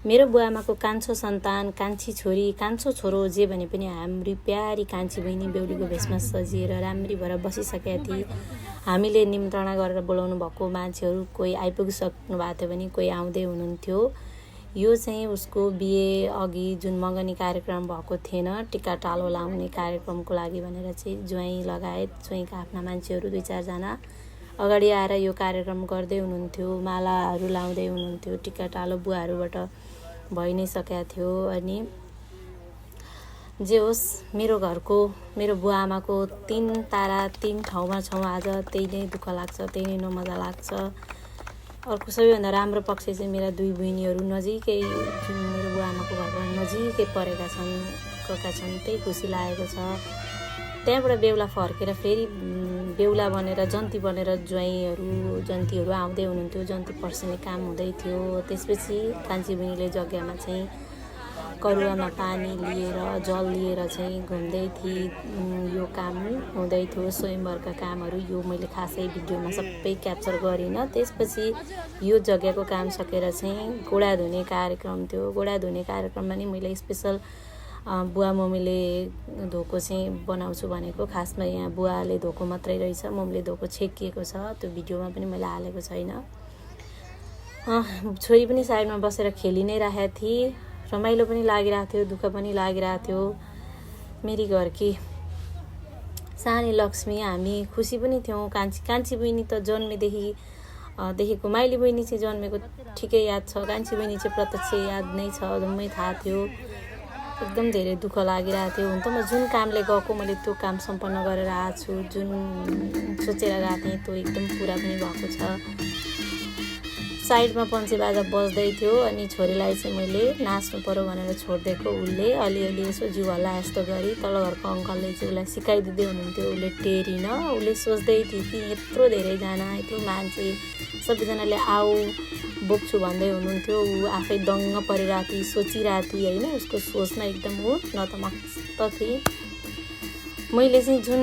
मेरो बुवाआमाको कान्छो सन्तान, कान्छी छोरी, कान्छो छोरो जे भने पनि हाम्री प्यारी कान्छी बहिनी बेहुलीको भेषमा सजिएर राम्री भएर बसिसकेका थिए। हामीले निमन्त्रणा गरेर बोलाउनु भएको मान्छेहरू कोही आइपुगिसक्नु भएको थियो भने कोही आउँदै हुनुहुन्थ्यो। यो चाहिँ उसको बिहे अघि जुन मगनी कार्यक्रम भएको थिएन, टिका टालो लाउने कार्यक्रमको लागि भनेर चाहिँ ज्वाइँ लगायत ज्वाइँका आफ्ना मान्छेहरू 2-4 जना अगाडि आएर यो कार्यक्रम गर्दै हुनुहुन्थ्यो, मालाहरू लाउँदै हुनुहुन्थ्यो। टिका टालो बुवाहरूबाट भइ नै सकेको थियो। अनि जे होस्, मेरो घरको मेरो बुवाआमाको 3 तारा 3 ठाउँमा छौँ आज। त्यही नै दुःख लाग्छ, त्यही नै नमजा लाग्छ। अर्को सबैभन्दा राम्रो पक्ष चाहिँ मेरा 2 बहिनीहरू नजिकै, जुन मेरो बुवाआमाको घरबाट नजिकै परेका छन्, गएका छन्, त्यही खुसी लागेको छ। त्यहाँबाट बेहुला फर्केर फेरि बेहुला बनेर जन्ती बनेर जन्तीहरू आउँदै हुनुहुन्थ्यो। जन्ती पर्सिने काम हुँदै थियो। त्यसपछि कान्छी बहिनीले जग्गामा चाहिँ करुवामा पानी लिएर जल लिएर चाहिँ घुम्दै थिए। यो काम हुँदै थियो, स्वयंवरका कामहरू। यो मैले खासै भिडियोमा सबै क्याप्चर गरिनँ। त्यसपछि यो जग्गाको काम सकेर चाहिँ गोडा धुने कार्यक्रम थियो। गोडा धुने कार्यक्रममा नि मैले स्पेसल बुवा मम्मीले धोको चाहिँ बनाउँछु भनेको। खासमा यहाँ बुवाले धोको मात्रै रहेछ, मम्मीले धोको छेकिएको छ। त्यो भिडियोमा पनि मैले हालेको छैन। छोरी पनि साइडमा बसेर खेलि नै राखेको थिए। रमाइलो पनि लागिरहेको थियो, दुःख पनि लागिरहेको थियो। मेरी घरकी सानी लक्ष्मी, हामी खुसी पनि थियौँ। कान्छी बहिनी त जन्मेदेखिको माइली बहिनी चाहिँ जन्मेको ठिकै याद छ। कान्छी बहिनी चाहिँ प्रत्यक्ष याद नै छ, जम्मै थाहा थियो। एकदम धेरै दुःख लागिरहेको थियो। हुन त म जुन कामले गएको मैले त्यो काम सम्पन्न गरेर आएको छु। जुन सोचेर गएको थिएँ त्यो एकदम पुरा पनि भएको छ। साइडमा पन्चे बाजा बज्दै थियो। अनि छोरीलाई चाहिँ मैले नाच्नु पर्यो भनेर छोडिदिएको। उसले अलिअलि यसो जिउ हल्ला यस्तो गरी तल घरको अङ्कलले चाहिँ उसलाई सिकाइदिँदै हुनुहुन्थ्यो। उसले टेरिन। उसले सोच्दै थियो कि यत्रो धेरैजना, यत्रो मान्छे सबैजनाले आऊ बोक्छु भन्दै हुनुहुन्थ्यो। ऊ आफै दङ्ग परिरहेको थिए, सोचिरहेको थिए होइन। उसको सोचमा एकदम ऊ नतमस्त थिए। मैले चाहिँ जुन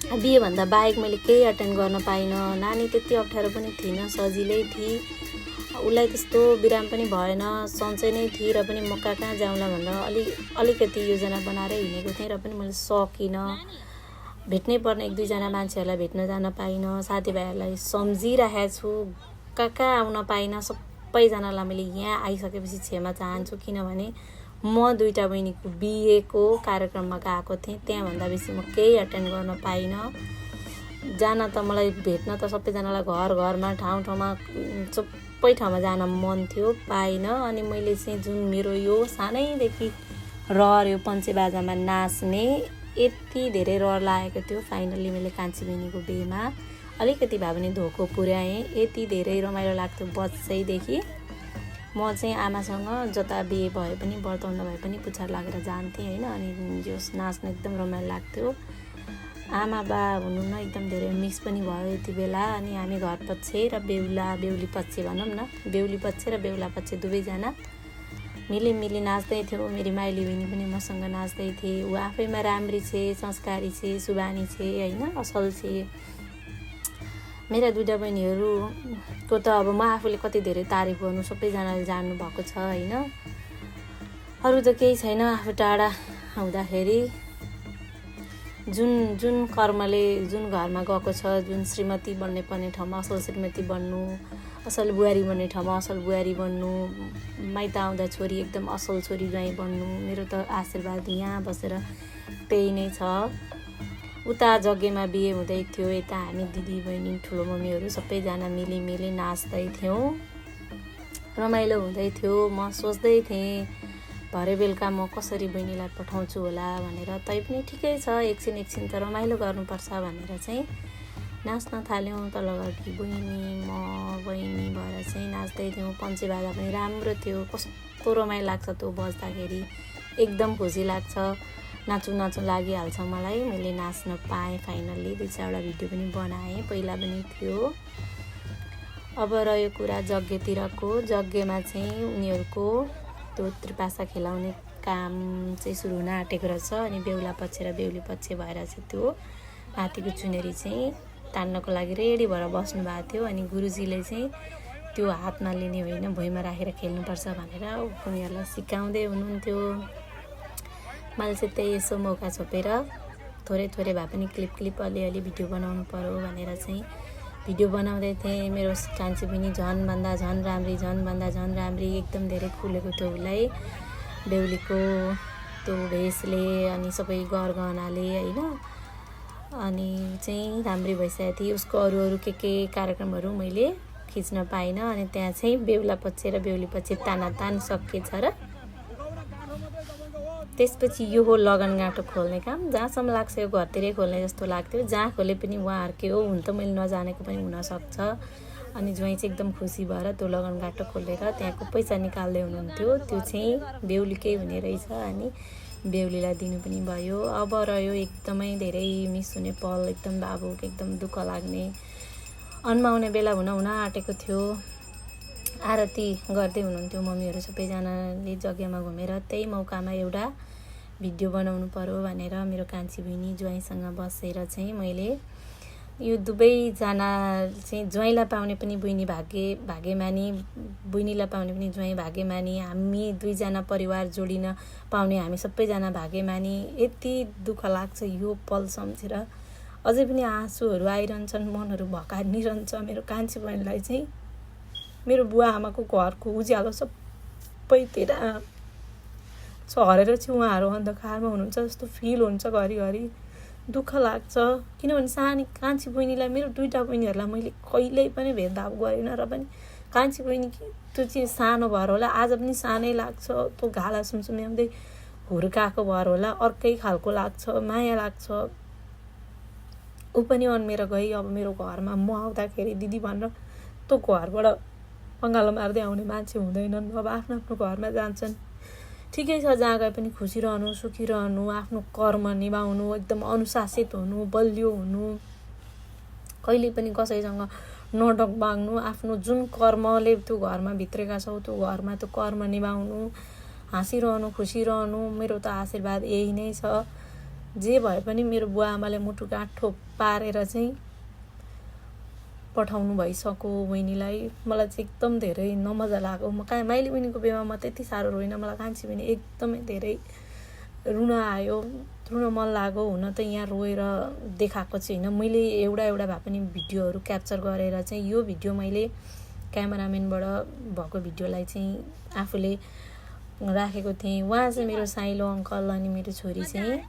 बिहेभन्दा बाहेक मैले केही अटेन्ड गर्न पाइनँ। नानी त्यति अप्ठ्यारो पनि थिएन, सजिलै थिए। उसलाई त्यस्तो बिराम पनि भएन, सन्चै नै थिए। र पनि म कहाँ जाउँला भनेर अलिकति योजना बनाएर हिँडेको थिएँ। र पनि मैले सकिनँ। भेट्नै पर्ने 1-2 जना मान्छेहरूलाई भेट्न जान पाइनँ। साथीभाइहरूलाई सम्झिरहेको छु, कहाँ आउन पाइनँ। सबैजनालाई मैले यहाँ आइसकेपछि क्षमा चाहन्छु। किनभने म 2टा बहिनीको बिहेको कार्यक्रममा गएको थिएँ। त्यहाँभन्दा बेसी म केही अटेन्ड गर्न पाइनँ। जान त मलाई भेट्न त सबैजनालाई घरमा ठाउँमा सबै ठाउँमा जान मन थियो, पाइनँ। अनि मैले चाहिँ जुन मेरो यो सानैदेखि रहर, यो पन्चे बाजामा नाच्ने यति धेरै रहर लागेको थियो। फाइनल्ली मैले कान्छी बहिनीको बिहेमा अलिकति भए पनि धोको पुर्याएँ। यति धेरै रमाइलो लाग्थ्यो बच्चैदेखि। म चाहिँ आमासँग जता बिहे भए पनि व्रतबन्ध भए पनि पुछार लागेर जान्थेँ होइन। अनि जो नाच्न एकदम रमाइलो लाग्थ्यो। आमा बा हुनु न एकदम धेरै मिक्स पनि भयो यति बेला। अनि हामी घर पक्ष र बेहुली पक्ष भनौँ न, बेहुली पक्ष र बेहुला पक्ष दुवैजना मिली नाच्दै थियौँ। मेरी माइली बहिनी पनि मसँग नाच्दै थिए। ऊ आफैमा राम्री छे, संस्कारी छे, सुबानी छे होइन, असल छे। मेरा 2टा बहिनीहरूको त अब म आफूले कति धेरै तारिफ गर्नु, सबैजनाले जान्नु भएको छ होइन। अरू त केही छैन। आफू टाढा हुँदाखेरि जुन कर्मले जुन घरमा गएको छ, जुन श्रीमती बन्ने पर्ने ठाउँमा असल श्रीमती बन्नु, असल बुहारी बन्ने ठाउँमा असल बुहारी बन्नु, माइत आउँदा छोरी एकदम असल छोरी ज्वाइँ बन्नु, मेरो त आशीर्वाद यहाँ बसेर त्यही नै छ। उता जग्गेमा बिहे हुँदै थियो। यता हामी दिदी बहिनी ठुलो मम्मीहरू सबैजना मिली नाच्दै थियौँ। रमाइलो हुँदै थियो। म सोच्दै थिएँ भरे बेलुका म कसरी बहिनीलाई पठाउँछु होला भनेर। तैपनि ठिकै छ, एकछिन त रमाइलो गर्नुपर्छ भनेर चाहिँ नाच्न थाल्यौँ। तल घरकी बहिनी भएर चाहिँ नाच्दै थियौँ। पन्चे बाजा पनि राम्रो थियो। कस्तो रमाइलो लाग्छ त्यो बज्दाखेरि, एकदम खुसी लाग्छ। नाचु लागिहाल्छ मलाई। मैले नाच्न पाएँ फाइनल्ली। 2-4वटा भिडियो पनि बनाएँ, पहिला पनि थियो। अब रह्यो कुरा जग्गेतिरको। जग्गेमा चाहिँ उनीहरूको त्यो त्रिपासा खेलाउने काम चाहिँ सुरु हुन आँटेको रहेछ। अनि बेहुला पक्ष र बेहुली पक्ष भएर चाहिँ त्यो हात्तीको चुनेरी चाहिँ तान्नको लागि रेडी भएर बस्नु भएको थियो। अनि गुरुजीले चाहिँ त्यो हातमा लिने होइन भुइँमा राखेर खेल्नुपर्छ भनेर उनीहरूलाई सिकाउँदै हुनुहुन्थ्यो। मैले चाहिँ त्यही यसो मौका छोपेर थोरै थोरै भए पनि क्लिप अलिअलि भिडियो बनाउनु पर्यो भनेर चाहिँ भिडियो बनाउँदै थिएँ। मेरो कान्छी बहिनी झनभन्दा झन राम्री एकदम धेरै खुलेको थियो उसलाई बेहुलीको त्यो भेषले अनि सबै गरगहनाले होइन। अनि चाहिँ राम्री भइसकेको थिएँ। उसको अरू के कार्यक्रमहरू मैले खिच्न पाइनँ। अनि त्यहाँ चाहिँ बेहुला पक्ष र बेहुली पक्ष तानातान सकिएछ र त्यसपछि यो हो लगनगाँठो खोल्ने काम। जहाँसम्म लाग्छ यो घरतिरै खोल्ने जस्तो लाग्थ्यो। जहाँ खोले पनि उहाँहरूकै हो, हुन त मैले नजानेको पनि हुनसक्छ। अनि ज्वाइँ चाहिँ एकदम खुसी भएर त्यो लगनगाँठो खोलेर त्यहाँको पैसा निकाल्दै हुनुहुन्थ्यो। त्यो चाहिँ बेहुलीकै हुने रहेछ अनि बेहुलीलाई दिनु पनि भयो। अब रह्यो एकदमै धेरै मिस हुने पल, एकदम बाबुको एकदम दुःख लाग्ने। अन्माउने बेला हुन आँटेको थियो। आरती गर्दै हुनुहुन्थ्यो मम्मीहरू सबैजनाले जग्गामा घुमेर। त्यही मौकामा एउटा भिडियो बनाउनु पर्यो भनेर मेरो कान्छी बहिनी ज्वाइँसँग बसेर चाहिँ मैले यो दुवैजना चाहिँ ज्वाइँलाई पाउने पनि बहिनी भाग्यमानी, बहिनीलाई पाउने पनि ज्वाइँ भाग्यमानी, हामी दुईजना परिवार जोडिन पाउने हामी सबैजना भाग्यमानी। यति दुःख लाग्छ यो पल सम्झेर, अझै पनि आँसुहरू आइरहन्छन्, मनहरू भकानिरहन्छ। मेरो कान्छी बहिनीलाई चाहिँ मेरो बुवा आमाको घरको उज्यालो सबैतिर छरेर चाहिँ उहाँहरू अन्धकारमा हुनुहुन्छ जस्तो फिल हुन्छ। घरिघरि दुःख लाग्छ किनभने सानी कान्छी बहिनीलाई, मेरो दुईवटा बहिनीहरूलाई मैले कहिल्यै पनि भेदभाव गरेन र पनि कान्छी बहिनी त्यो चाहिँ सानो भएर होला, आज पनि सानै लाग्छ। त्यो घाला सुमसुम्याउँदै हुर्काएको भएर होला अर्कै खालको लाग्छ, माया लाग्छ। ऊ पनि अन्मेर गई अब मेरो घरमा म आउँदाखेरि दिदी भनेर त्यो घरबाट पङ्गालो मार्दै आउने मान्छे हुँदैनन्। अब आफ्नो घरमा जान्छन्। ठिकै छ, जहाँ गए पनि खुसी रहनु, सुखी रहनु, आफ्नो कर्म निभाउनु, एकदम अनुशासित हुनु, बलियो हुनु, कहिले पनि कसैसँग नडक बाग्नु, आफ्नो जुन कर्मले त्यो घरमा भित्रेका छौ त्यो घरमा त्यो कर्म निभाउनु, हाँसिरहनु, खुसी रहनु। मेरो त आशीर्वाद यही नै छ। जे भए पनि मेरो बुवा आमाले मुटु गाँठो पारेर चाहिँ पठाउनु भइसक्यो बहिनीलाई। मलाई चाहिँ एकदम धेरै नमजा लाग्यो। माइली बहिनीको बेमा म त्यति साह्रो रोइनँ, मलाई कान्छी बहिनी एकदमै धेरै रुन आयो, रुन मन लाग्यो। हुन त यहाँ रोएर देखाएको छैन मैले, एउटा भए पनि भिडियोहरू क्याप्चर गरेर चाहिँ यो भिडियो मैले क्यामेराम्यानबाट भएको भिडियोलाई चाहिँ आफूले राखेको थिएँ। उहाँ चाहिँ मेरो साइलो अङ्कल अनि मेरो छोरी चाहिँ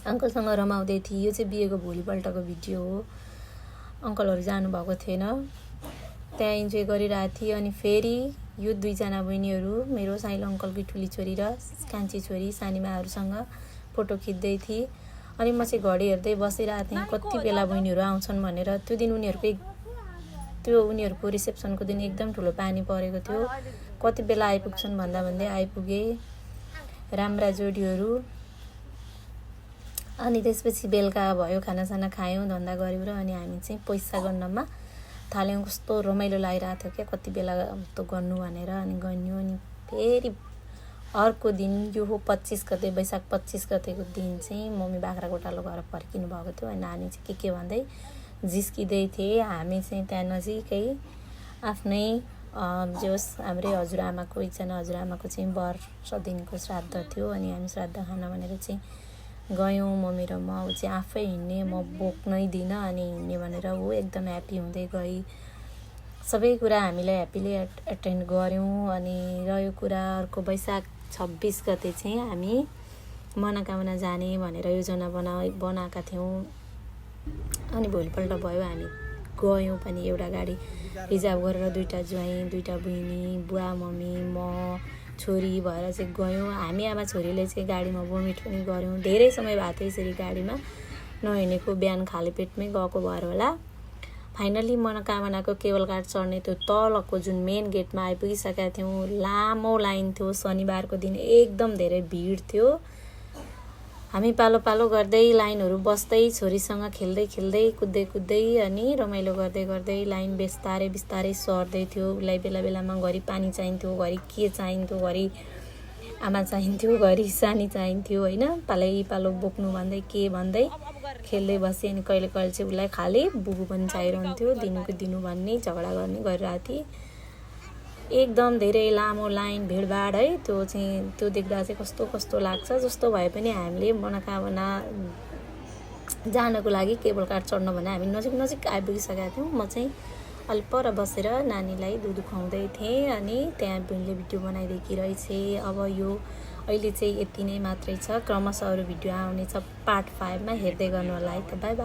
अङ्कलसँग रमाउँदै थिए। यो चाहिँ बिहेको भोलिपल्टको भिडियो हो। अङ्कलहरू जानुभएको थिएन, त्यहाँ इन्जोय गरिरहेको थिएँ। अनि फेरि यो दुईजना बहिनीहरू मेरो साइलो अङ्कलकी ठुली छोरी र कान्छी छोरी सानीमाहरूसँग फोटो खिच्दै थिएँ। अनि म चाहिँ घडी हेर्दै बसिरहेको थिएँ कति बेला बहिनीहरू आउँछन् भनेर। त्यो दिन उनीहरूको रिसेप्सनको दिन एकदम ठुलो पानी परेको थियो। कति बेला आइपुग्छन् भन्दै आइपुगे राम्रा जोडीहरू। अनि त्यसपछि बेलुका भयो, खानासाना खायौँ, धन्दा गऱ्यौँ र अनि हामी चाहिँ पैसा गर्नमा थाल्यौँ। कस्तो रमाइलो लागिरहेको थियो क्या, कति बेला त गर्नु भनेर अनि गन्यौँ। अनि फेरि अर्को दिन यो हो 25 गते, वैशाख 25 गतेको दिन चाहिँ मम्मी बाख्राकोटालो गएर फर्किनु भएको थियो। अनि नानी चाहिँ के भन्दै जिस्किँदै थिए। हामी चाहिँ त्यहाँ नजिकै आफ्नै जोस् हाम्रै हजुरआमाको, एकजना हजुरआमाको चाहिँ वर्ष दिनको श्राद्ध थियो। अनि हामी श्राद्ध खान भनेर चाहिँ गयौँ मम्मी र म। ऊ चाहिँ आफै हिँड्ने, म बोक्नै दिनँ अनि हिँड्ने भनेर ऊ एकदम ह्याप्पी हुँदै गई। सबै कुरा हामीले ह्याप्पीले एटेन्ड गऱ्यौँ। अनि रह्यो कुरा अर्को वैशाख 26 गते चाहिँ हामी मनोकामना जाने भनेर योजना बनाएका थियौँ। अनि भोलिपल्ट भयो, हामी गयौँ पनि। एउटा गाडी रिजर्भ गरेर दुईवटा ज्वाइँ, दुईवटा बहिनी, बुवा मम्मी, म छोरी भएर चाहिँ गयौँ। हामी आमा छोरीले चाहिँ गाडीमा भोमिट पनि गऱ्यौँ। धेरै समय भएको थियो यसरी गाडीमा नहिँडेको, बिहान खाली पेटमै गएको भएर होला। फाइनली मनोकामनाको केबल कार्ड चढ्ने त्यो तलको जुन मेन गेटमा आइपुगिसकेका थियौँ। लामो लाइन थियो, शनिबारको दिन एकदम धेरै भिड थियो। हामी पालो पालो गर्दै लाइनहरू बस्दै छोरीसँग खेल्दै कुद्दै अनि रमाइलो गर्दै लाइन बिस्तारै सर्दै थियो। उसलाई बेला बेलामा घरि पानी चाहिन्थ्यो, घरि के चाहिन्थ्यो, घरि आमा चाहिन्थ्यो, घरि सानी चाहिन्थ्यो होइन। पालो बोक्नु भन्दै के भन्दै खेल्दै बसेँ। अनि कहिले चाहिँ उसलाई खाली बुबु पनि चाहिरहन्थ्यो, दिनु भन्ने झगडा गर्ने गरिरहेको थिएँ। एकदम धेरै लामो लाइन भिडभाड है त्यो देख्दा चाहिँ कस्तो लाग्छ। जस्तो भए पनि हामीले मनोकामना जानको लागि केबल कार चढ्न भने हामी नजिक आइपुगिसकेका थियौँ। म चाहिँ अलिक पर बसेर नानीलाई दुध खुवाउँदै थिएँ अनि त्यहाँ बहिनीले भिडियो बनाइदिएकी रहेछ। अब यो अहिले चाहिँ यति नै मात्रै छ, क्रमशः अरू भिडियो आउनेछ पार्ट 5 मा, हेर्दै गर्नु होला है त। By by.